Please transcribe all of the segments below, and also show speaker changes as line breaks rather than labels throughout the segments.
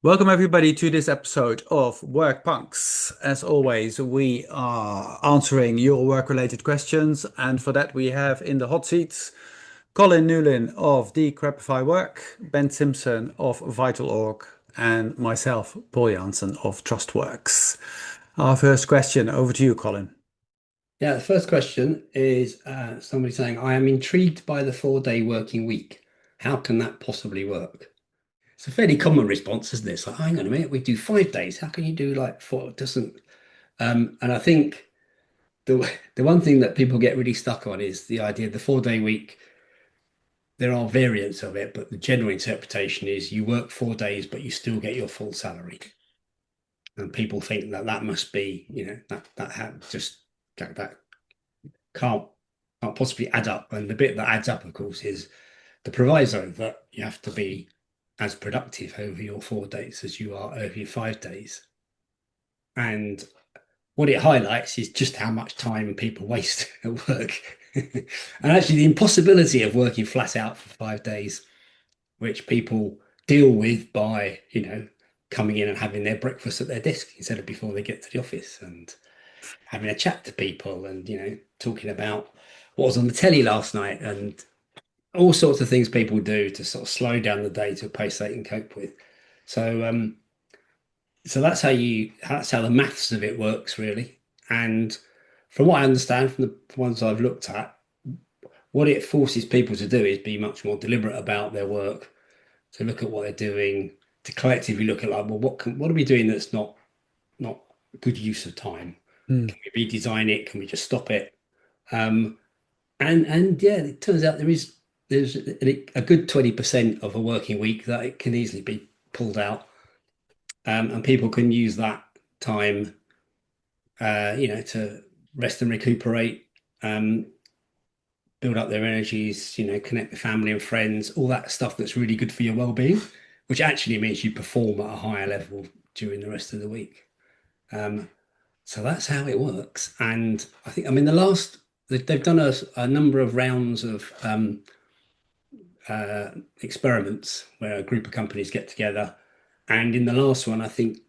Welcome, everybody, to this episode of Work Punks. As always, we are answering your work-related questions, and for that, we have in the hot seats Colin Newlyn of Decrapify Work, Ben Simpson of VitalOrg, and myself, Paul Jansen of TrustWorks. Our first question, over to you, Colin.
Yeah, the first question is somebody saying, I am intrigued by the 4-day working week. How can that possibly work? It's a fairly common response, isn't it? It's like, hang on a minute, we do 5 days. How can you do like four? It doesn't. And I think the one thing that people get really stuck on is the idea of the 4-day week. There are variants of it, but the general interpretation is you work 4 days, but you still get your full salary. And people think that that must be, that can't can't possibly add up. And the bit that adds up, of course, is the proviso that you have to be as productive over your 4 days as you are over your 5 days. And what it highlights is just how much time people waste at work. And actually, the impossibility of working flat out for 5 days, which people deal with by, coming in and having their breakfast at their desk instead of before they get to the office and having a chat to people and, talking about what was on the telly last night and all sorts of things people do to sort of slow down the day to a pace they can cope with. So so that's how the maths of it works really. And from what I understand from the ones I've looked at, what it forces people to do is be much more deliberate about their work, to look at what they're doing, to collectively look at like, well, what are we doing that's not good use of time?
Hmm.
Can we redesign it? Can we just stop it? Um, and yeah, it turns out there's a good 20% of a working week that it can easily be pulled out, and people can use that time, to rest and recuperate, um, build up their energies, connect with family and friends, all that stuff that's really good for your well-being, which actually means you perform at a higher level during the rest of the week. Um, so that's how it works. And I mean, they've done a number of rounds of experiments where a group of companies get together, and in the last one, I think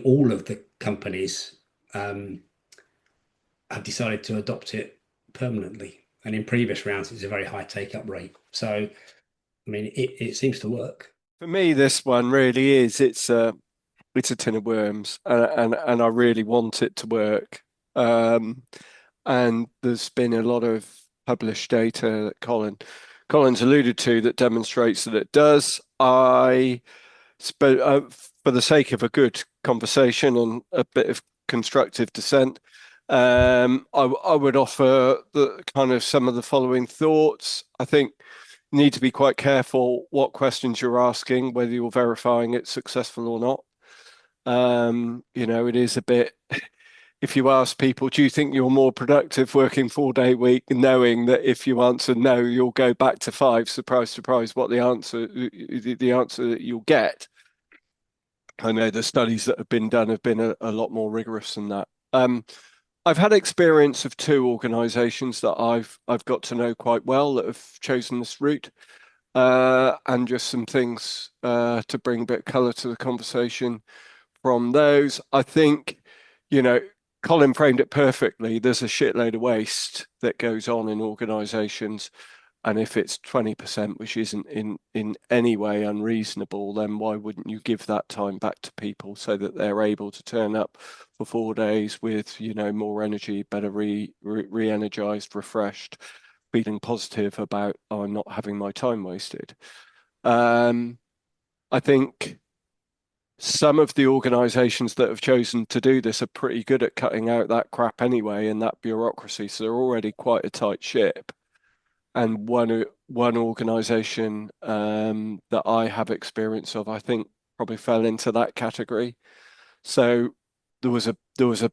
all of the companies um, have decided to adopt it permanently. And in previous rounds, it's a very high take-up rate. So, I mean, it seems to work.
For me, this one really is. It's a tin of worms, and I really want it to work. Um, and there's been a lot of published data that Colin's alluded to that demonstrates that it does. For the sake of a good conversation and a bit of constructive dissent, I would offer the kind of some of the following thoughts. I think you need to be quite careful what questions you're asking, whether you're verifying it's successful or not. It is a bit, if you ask people, do you think you're more productive working 4-day week, knowing that if you answer no, you'll go back to five, surprise, surprise, what the answer that you'll get. I know the studies that have been done have been a lot more rigorous than that. I've had experience of two organisations that I've got to know quite well that have chosen this route, and just some things to bring a bit of colour to the conversation from those. I think, you know, Colin framed it perfectly. There's a shitload of waste that goes on in organisations. And if it's 20%, which isn't in any way unreasonable, then why wouldn't you give that time back to people so that they're able to turn up for 4 days with, more energy, better re-energized, refreshed, feeling positive about, oh, I'm not having my time wasted. I think some of the organizations that have chosen to do this are pretty good at cutting out that crap anyway and that bureaucracy. So they're already quite a tight ship. And one organization that I have experience of, I think probably fell into that category. So there was a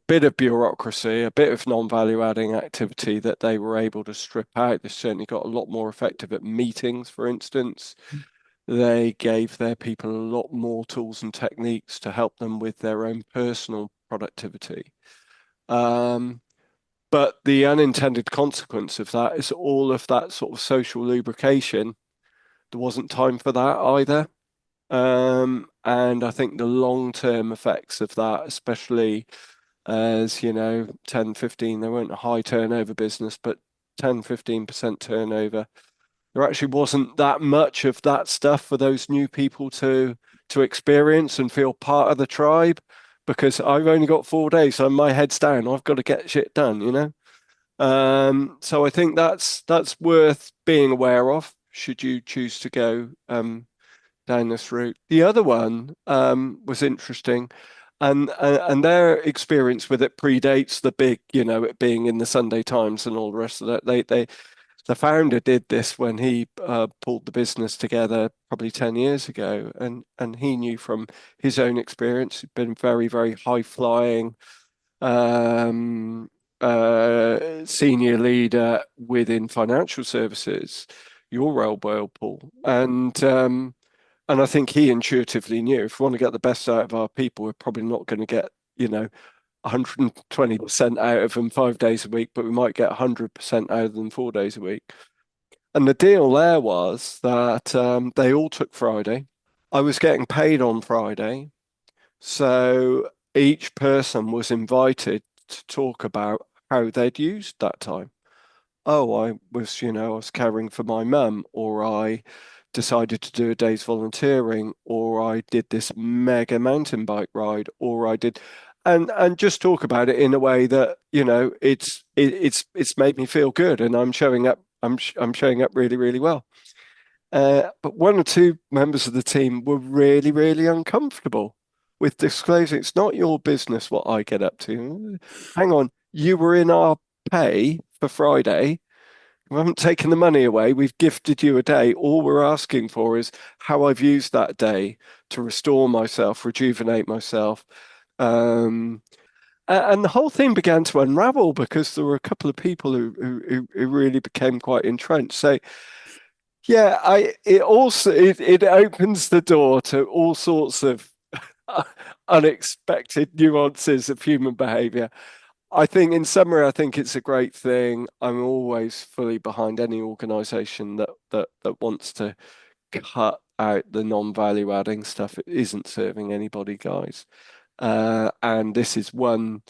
bit of bureaucracy, a bit of non-value adding activity that they were able to strip out. They certainly got a lot more effective at meetings, for instance. They gave their people a lot more tools and techniques to help them with their own personal productivity. But the unintended consequence of that is all of that sort of social lubrication. There wasn't time for that either. And I think the long-term effects of that, especially as, 10, 15, they weren't a high turnover business, but 10, 15% turnover. There actually wasn't that much of that stuff for those new people to experience and feel part of the tribe, because I've only got 4 days, so my head's down. I've got to get shit done. So I think that's worth being aware of should you choose to go down this route. The other one was interesting, and their experience with it predates the big, it being in the Sunday Times and all the rest of that. The founder did this when he pulled the business together probably 10 years ago, and he knew from his own experience, he'd been very, very high flying senior leader within financial services, your role, Paul, and I think he intuitively knew if we want to get the best out of our people, we're probably not going to get 120% out of them 5 days a week, but we might get 100% out of them 4 days a week. And the deal there was that they all took Friday. I was getting paid on Friday, so each person was invited to talk about how they'd used that time. Oh, I was caring for my mum, or I decided to do a day's volunteering, or I did this mega mountain bike ride, or I did, and just talk about it in a way that it's made me feel good, and I'm showing up. I'm showing up really, really well. But one or two members of the team were really, really uncomfortable with disclosing it's not your business what I get up to. Hang on, you were in our pay for Friday. We haven't taken the money away. We've gifted you a day. All we're asking for is how I've used that day to restore myself, rejuvenate myself. And the whole thing began to unravel because there were a couple of people who really became quite entrenched. So yeah, it opens the door to all sorts of unexpected nuances of human behavior. I think in summary, I think it's a great thing. I'm always fully behind any organization that wants to cut out the non-value adding stuff. It isn't serving anybody, guys. And this is one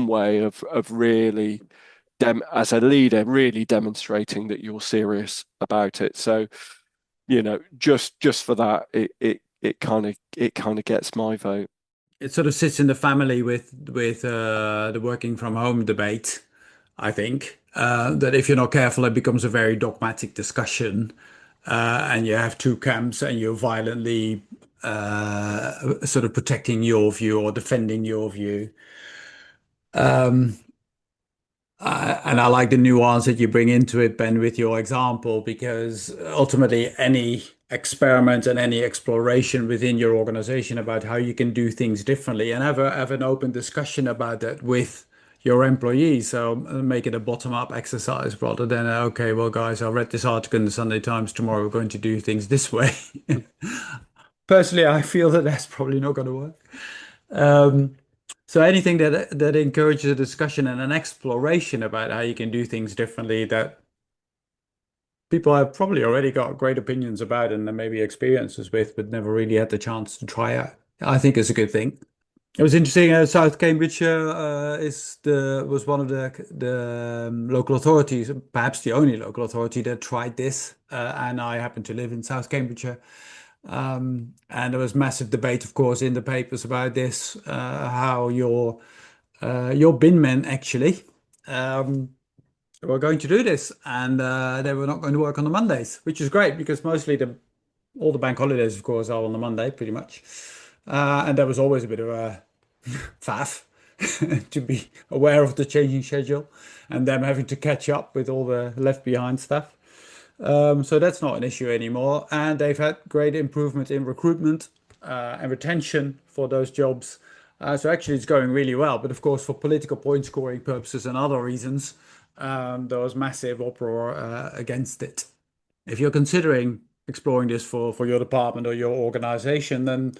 way of really as a leader really demonstrating that you're serious about it. So, just for that, it kind of gets my vote.
It sort of sits in the family with the working from home debate, I think. That if you're not careful, it becomes a very dogmatic discussion, and you have two camps, and you're violently sort of protecting your view or defending your view. And I like the nuance that you bring into it, Ben, with your example, because ultimately any experiment and any exploration within your organization about how you can do things differently and have an open discussion about that with your employees. So make it a bottom-up exercise rather than, okay, well, guys, I read this article in the Sunday Times. Tomorrow we're going to do things this way. Personally, I feel that that's probably not going to work. So anything that encourages a discussion and an exploration about how you can do things differently that people have probably already got great opinions about and maybe experiences with, but never really had the chance to try out, I think is a good thing. It was interesting. South Cambridgeshire was one of the local authorities, perhaps the only local authority that tried this, and I happen to live in South Cambridgeshire. And there was massive debate, of course, in the papers about this, how your bin men actually were going to do this, and they were not going to work on the Mondays, which is great because mostly all the bank holidays, of course, are on the Monday, pretty much. And there was always a bit of a faff to be aware of the changing schedule and them having to catch up with all the left behind stuff. So that's not an issue anymore. And they've had great improvement in recruitment and retention for those jobs. So actually it's going really well. But of course, for political point scoring purposes and other reasons, there was massive uproar against it. If you're considering exploring this for your department or your organization, then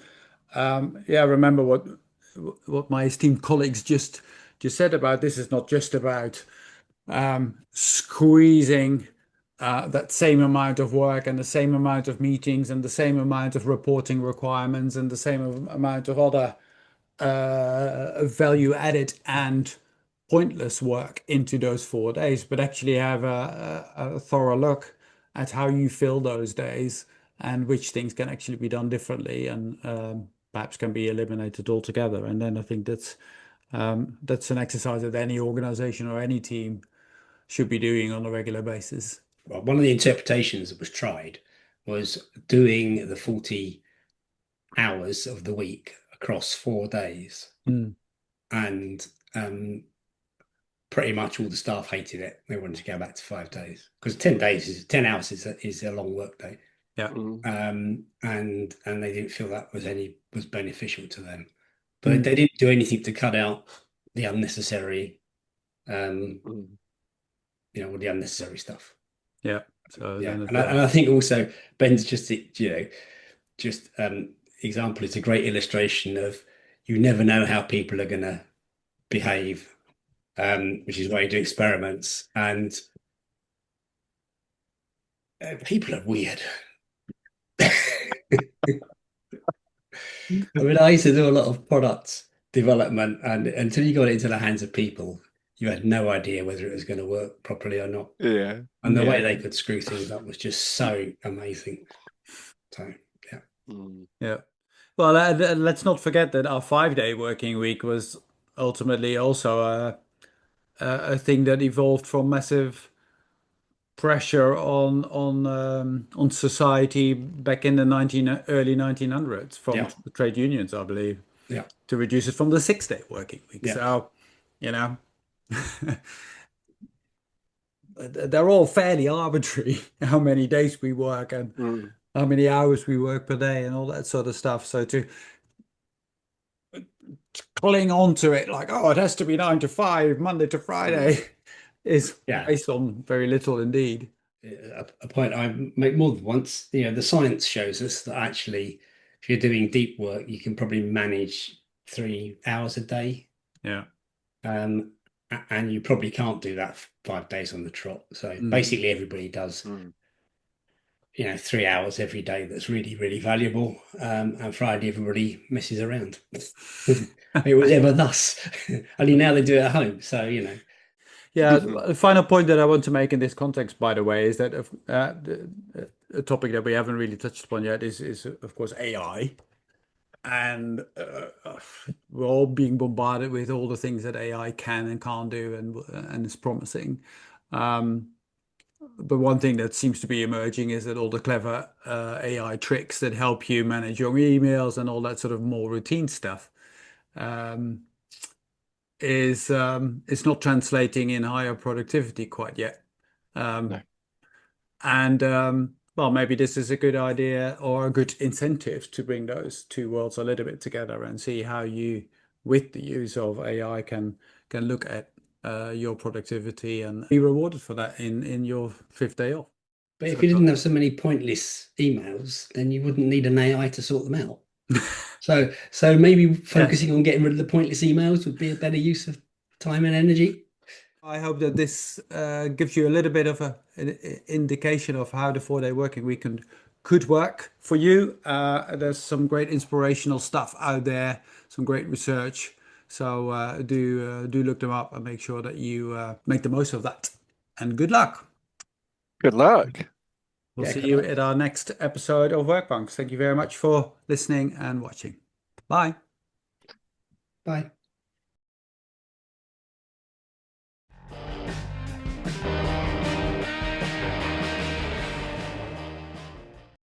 remember what my esteemed colleagues just said about this is not just about squeezing that same amount of work and the same amount of meetings and the same amount of reporting requirements and the same amount of other value added and pointless work into those 4 days, but actually have a thorough look at how you fill those days and which things can actually be done differently and perhaps can be eliminated altogether. And then I think that's an exercise that any organization or any team should be doing on a regular basis.
Well, one of the interpretations that was tried was doing the 40 hours of the week across 4 days. And pretty much all the staff hated it. They wanted to go back to 5 days because 10 hours is a long work day.
Yeah.
And they didn't feel that was beneficial to them. But they didn't do anything to cut out the unnecessary, all the unnecessary stuff.
Yeah. So
yeah, and I think also Ben's just example is a great illustration of you never know how people are going to behave, which is why you do experiments, and people are weird. I mean, I used to do a lot of product development, and until you got it into the hands of people, you had no idea whether it was going to work properly or not.
Yeah.
And the way they could screw things up was just so amazing. So, yeah.
Yeah. Well, let's not forget that our 5-day working week was ultimately also a thing that evolved from massive pressure on society back in the early 1900s from the trade unions, I believe, to reduce it from the 6-day working week. So, they're all fairly arbitrary how many days we work and how many hours we work per day and all that sort of stuff. So to cling on to it like, oh, it has to be 9 to 5, Monday to Friday, is based on very little indeed.
A point I make more than once, the science shows us that actually, if you're doing deep work, you can probably manage 3 hours a day.
Yeah.
And you probably can't do that 5 days on the trot. So basically everybody does 3 hours every day. That's really, really valuable. And Friday, everybody messes around. It was ever thus. Only now they do it at home. So,
Yeah, the final point that I want to make in this context, by the way, is that a topic that we haven't really touched upon yet is of course, AI. And we're all being bombarded with all the things that AI can and can't do and is promising. But one thing that seems to be emerging is that all the clever AI tricks that help you manage your emails and all that sort of more routine stuff is not translating in higher productivity quite yet.
No.
And well, maybe this is a good idea or a good incentive to bring those two worlds a little bit together and see how you, with the use of AI, can look at your productivity and be rewarded for that in your 5th day off.
But if you didn't have so many pointless emails, then you wouldn't need an AI to sort them out. So maybe focusing on getting rid of the pointless emails would be a better use of time and energy.
I hope that this gives you a little bit of an indication of how the 4-day working week could work for you. There's some great inspirational stuff out there, some great research. So do look them up and make sure that you make the most of that. And good luck.
Good luck.
We'll see you at our next episode of Workpunks. Thank you very much for listening and watching. Bye.
Bye.